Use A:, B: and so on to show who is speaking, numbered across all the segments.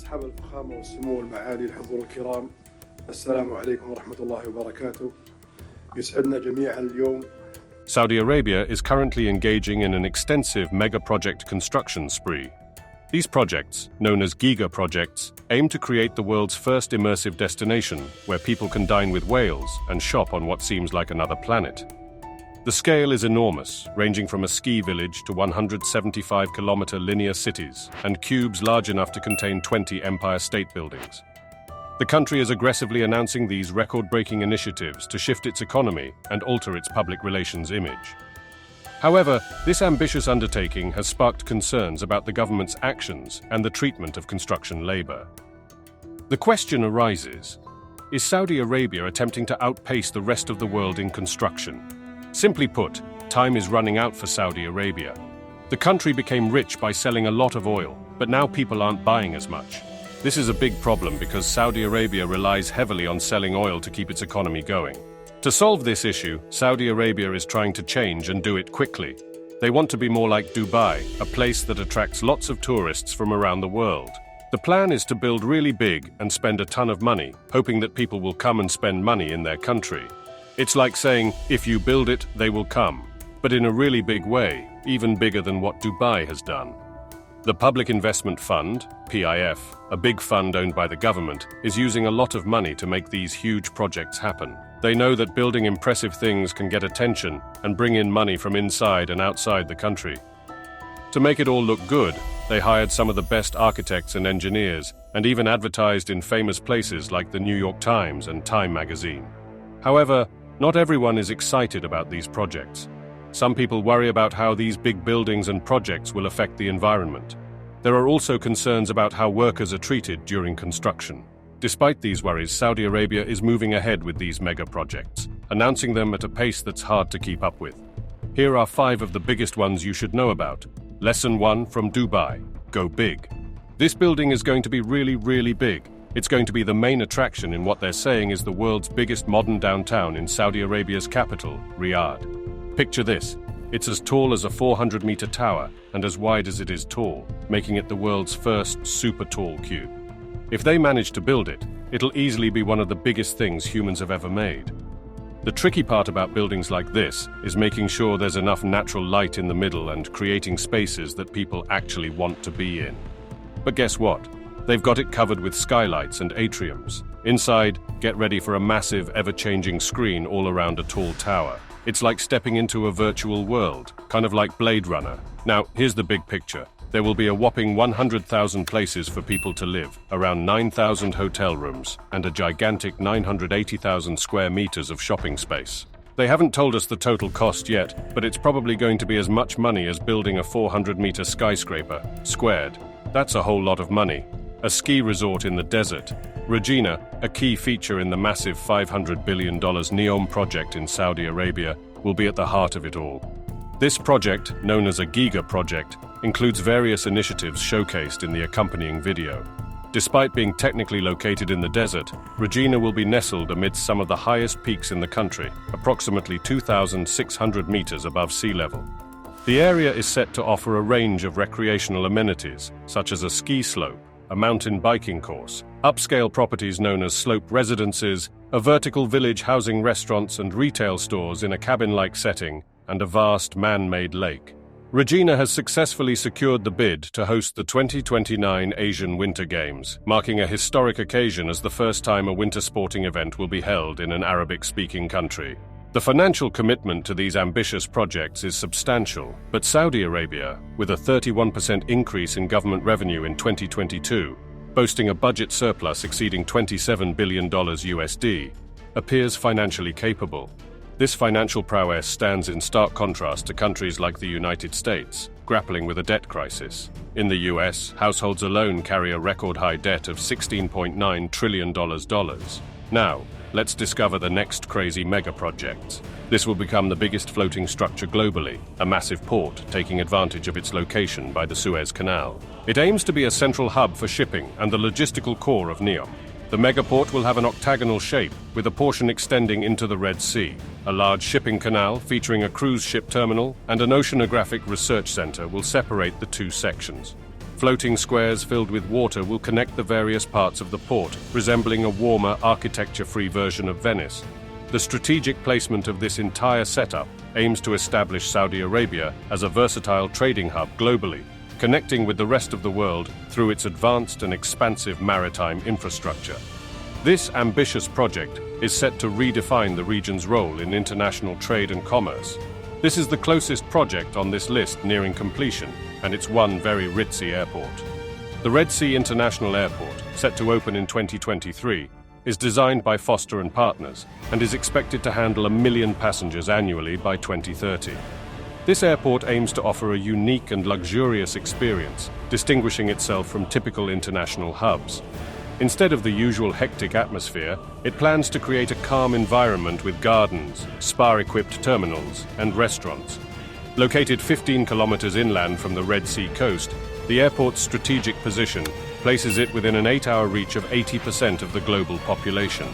A: أصحاب الفخامة والسمو والمعالي الحضور الكرام، السلام عليكم ورحمة الله وبركاته. يسعدنا جميعا اليوم.
B: Saudi Arabia is currently engaging in an extensive mega-project construction spree. These projects, known as Giga projects, aim to create the world's first immersive destination where people can dine with whales and shop on what seems like another planet. The scale is enormous, ranging from a ski village to 175-kilometer linear cities and cubes large enough to contain 20 Empire State Buildings. The country is aggressively announcing these record-breaking initiatives to shift its economy and alter its public relations image. However, this ambitious undertaking has sparked concerns about the government's actions and the treatment of construction labor. The question arises, is Saudi Arabia attempting to outpace the rest of the world in construction? Simply put, time is running out for Saudi Arabia. The country became rich by selling a lot of oil, but now people aren't buying as much. This is a big problem because Saudi Arabia relies heavily on selling oil to keep its economy going. To solve this issue, Saudi Arabia is trying to change and do it quickly. They want to be more like Dubai, a place that attracts lots of tourists from around the world. The plan is to build really big and spend a ton of money, hoping that people will come and spend money in their country. It's like saying, if you build it, they will come. But in a really big way, even bigger than what Dubai has done. The Public Investment Fund, PIF, a big fund owned by the government, is using a lot of money to make these huge projects happen. They know that building impressive things can get attention and bring in money from inside and outside the country. To make it all look good, they hired some of the best architects and engineers, and even advertised in famous places like the New York Times and Time magazine. However, not everyone is excited about these projects. Some people worry about how these big buildings and projects will affect the environment. There are also concerns about how workers are treated during construction. Despite these worries, Saudi Arabia is moving ahead with these mega projects, announcing them at a pace that's hard to keep up with. Here are 5 of the biggest ones you should know about. Lesson 1 from Dubai: go big. This building is going to be really big. It's going to be the main attraction in what they're saying is the world's biggest modern downtown in Saudi Arabia's capital, Riyadh. Picture this. It's as tall as a 400-meter tower and as wide as it is tall, making it the world's first super tall cube. If they manage to build it, it'll easily be one of the biggest things humans have ever made. The tricky part about buildings like this is making sure there's enough natural light in the middle and creating spaces that people actually want to be in. But guess what? They've got it covered with skylights and atriums. Inside, get ready for a massive, ever-changing screen all around a tall tower. It's like stepping into a virtual world, kind of like Blade Runner. Now, here's the big picture. There will be a whopping 100,000 places for people to live, around 9,000 hotel rooms, and a gigantic 980,000 square meters of shopping space. They haven't told us the total cost yet, but it's probably going to be as much money as building a 400-meter skyscraper, squared. That's a whole lot of money. A ski resort in the desert. Regina, a key feature in the massive $500 billion NEOM project in Saudi Arabia, will be at the heart of it all. This project, known as a Giga project, includes various initiatives showcased in the accompanying video. Despite being technically located in the desert, Regina will be nestled amidst some of the highest peaks in the country, approximately 2,600 meters above sea level. The area is set to offer a range of recreational amenities, such as a ski slope, a mountain biking course, upscale properties known as slope residences, a vertical village housing restaurants and retail stores in a cabin-like setting, and a vast man-made lake. Regina has successfully secured the bid to host the 2029 Asian Winter Games, marking a historic occasion as the first time a winter sporting event will be held in an Arabic-speaking country. The financial commitment to these ambitious projects is substantial, but Saudi Arabia, with a 31% increase in government revenue in 2022, boasting a budget surplus exceeding $27 billion USD, appears financially capable. This financial prowess stands in stark contrast to countries like the United States, grappling with a debt crisis. In the US, households alone carry a record-high debt of $16.9 trillion. Now, let's discover the next crazy mega-project. This will become the biggest floating structure globally, a massive port taking advantage of its location by the Suez Canal. It aims to be a central hub for shipping and the logistical core of NEOM. The megaport will have an octagonal shape, with a portion extending into the Red Sea. A large shipping canal featuring a cruise ship terminal and an oceanographic research center will separate the two sections. Floating squares filled with water will connect the various parts of the port, resembling a warmer, architecture-free version of Venice. The strategic placement of this entire setup aims to establish Saudi Arabia as a versatile trading hub globally, connecting with the rest of the world through its advanced and expansive maritime infrastructure. This ambitious project is set to redefine the region's role in international trade and commerce. This is the closest project on this list nearing completion, and it's one very ritzy airport. The Red Sea International Airport, set to open in 2023, is designed by Foster & Partners and is expected to handle 1 million passengers annually by 2030. This airport aims to offer a unique and luxurious experience, distinguishing itself from typical international hubs. Instead of the usual hectic atmosphere, it plans to create a calm environment with gardens, spa-equipped terminals, and restaurants. Located 15 kilometers inland from the Red Sea coast, the airport's strategic position places it within an 8-hour reach of 80% of the global population.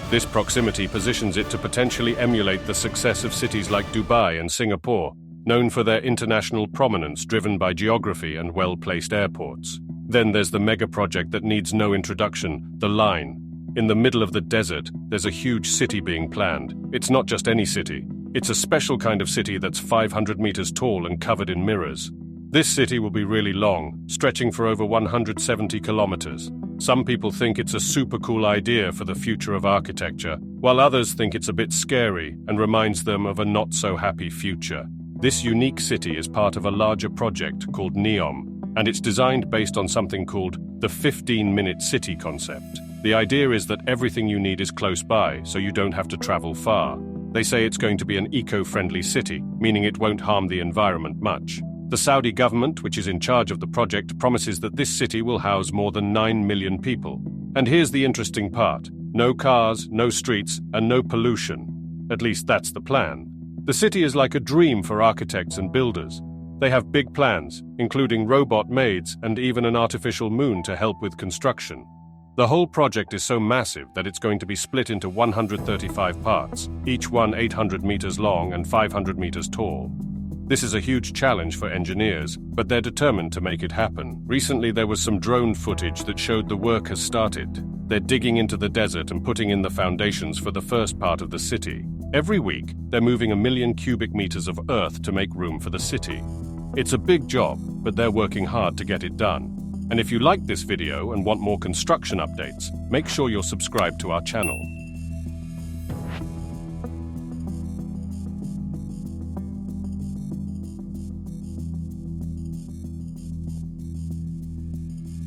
B: This proximity positions it to potentially emulate the success of cities like Dubai and Singapore, known for their international prominence driven by geography and well-placed airports. Then there's the mega project that needs no introduction, the Line. In the middle of the desert, there's a huge city being planned. It's not just any city. It's a special kind of city that's 500 meters tall and covered in mirrors. This city will be really long, stretching for over 170 kilometers. Some people think it's a super cool idea for the future of architecture, while others think it's a bit scary and reminds them of a not-so-happy future. This unique city is part of a larger project called NEOM, and it's designed based on something called the 15-minute city concept. The idea is that everything you need is close by, so you don't have to travel far. They say it's going to be an eco-friendly city, meaning it won't harm the environment much. The Saudi government, which is in charge of the project, promises that this city will house more than 9 million people. And here's the interesting part. No cars, no streets, and no pollution. At least that's the plan. The city is like a dream for architects and builders. They have big plans, including robot maids and even an artificial moon to help with construction. The whole project is so massive that it's going to be split into 135 parts, each one 800 meters long and 500 meters tall. This is a huge challenge for engineers, but they're determined to make it happen. Recently there was some drone footage that showed the work has started. They're digging into the desert and putting in the foundations for the first part of the city. Every week, they're moving 1 million cubic meters of earth to make room for the city. It's a big job, but they're working hard to get it done. And if you like this video and want more construction updates, make sure you're subscribed to our channel.